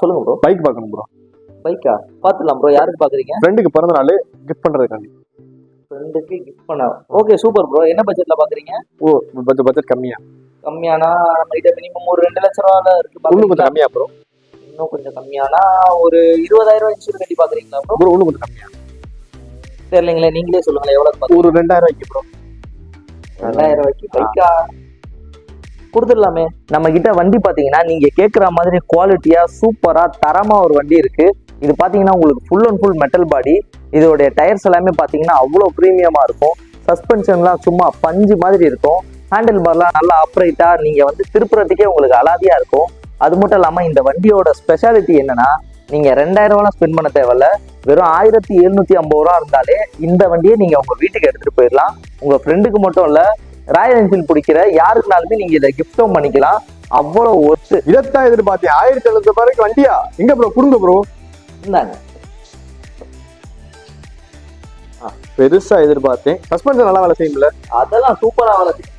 சொல்லுங்க bro. Bike பார்க்கணும் bro. பைக்கா? பார்த்துலாம் ப்ரோ. யாருக்கு பார்க்குறீங்க? ஃப்ரெண்டுக்கு பிறந்த நாள் கிஃப்ட் பண்ணுறதுக்காண்டி. ஃப்ரெண்டுக்கு கிஃப்ட் பண்ண. Okay super bro. என்ன பட்ஜெட்டில் பார்க்குறீங்க? பட்ஜெட் கம்மியானா நம்மகிட்ட மினிமம் ஒரு 2 லட்ச ரூபால இருக்கு. இன்னும் கொஞ்சம் கம்மியா ப்ரோ? இன்னும் கொஞ்சம் கம்மியானா ஒரு 20,000 ரூபாய் இன்சூரன்ஸ் கட்டி பார்க்குறீங்களா ப்ரோ? ப்ரோ இன்னும் கொஞ்சம் கம்மியா தெரியலீங்களே, நீங்களே சொல்லுங்களேன் எவ்வளோ? ஒரு 2000 ரூபாய்க்கு ப்ரோ. 2000 ரூபாய்க்கு பைக்கா? கொடுத்துடலாமே. நம்ம கிட்ட வண்டி பாத்தீங்கன்னா நீங்க கேட்குற மாதிரி குவாலிட்டியா சூப்பரா தரமா ஒரு வண்டி இருக்கு. இது பாத்தீங்கன்னா உங்களுக்கு full and full metal body. இதோடைய டயர்ஸ் எல்லாமே பாத்தீங்கன்னா அவ்வளோ ப்ரீமியமா இருக்கும். சஸ்பென்ஷன்லாம் சும்மா பஞ்சு மாதிரி இருக்கும். ஹேண்டில் பார்லாம் நல்லா அப்ரைட்டா நீங்க வந்து திருப்புறதுக்கே உங்களுக்கு அலாதியா இருக்கும். அது மட்டும் இல்லாம இந்த வண்டியோட ஸ்பெஷாலிட்டி என்னன்னா, நீங்க 2000 ரூபாய் ஸ்பெண்ட் பண்ண தேவையில்ல. வெறும் 1750 ரூபா இருந்தாலே இந்த வண்டியை நீங்க உங்க வீட்டுக்கு எடுத்துட்டு போயிடலாம். உங்க ஃப்ரெண்டுக்கு மட்டும் இல்ல, ராயல் என்ஃபீல்ட் பிடிக்கிற யாருக்குனாலுமே நீங்க இதை கிஃப்டும் பண்ணிக்கலாம். அவ்வளவு ஒர்த்து. இதைத்தான் எதிர்பார்த்தேன். 1700 ரூபாய்க்கு வண்டியா? எங்க ப்ரோ கொடுங்க ப்ரோ. இந்தாங்க. பெருசா எதிர்பார்த்தேன். சஸ்பென்ஷன் நல்லா வேலை செய்யும்ல? அதெல்லாம் சூப்பரா வேலை செய்யும்.